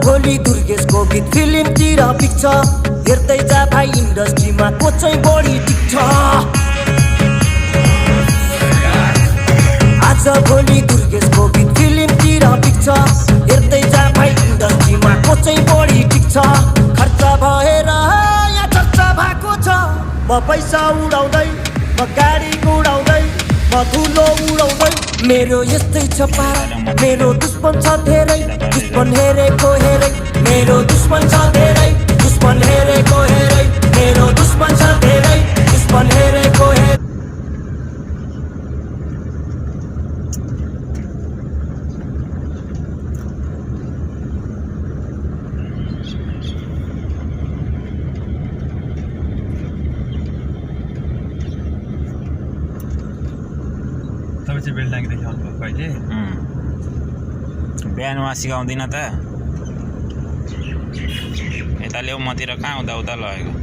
भोलि दुर्गेशको गीत फिल्मतिर पिक्छ हेर्दै जा भाइ इन्डस्ट्रीमा को चाहिँ बढी टिक्छ आज भोलि दुर्गेशको गीत फिल्मतिर पिक्छ हेर्दै जा भाइ इन्डस्ट्रीमा को चाहिँ बढी टिक्छ खर्च भएर यहाँ चर्चा भएको छ म पैसा उडाउँदै म गाडी उडाउँदै म धुलो उडाउँदै मेरो यस्तै छ पारा मेरो दुश्मन छ धेरै दुश्मन हेरेको हेरै मेरो दुश्मन छ धेरै दुश्मन हेरेको हेरै मेरो दुश्मन छ धेरै दुश्मन हेरेको हेरै तपाईँ चाहिँ बेलडाङ्गी देखाउनु भयो कहिले बिहान उहाँ सिकाउँदिन त यता ल्याउ मतिर कहाँ उता लगेको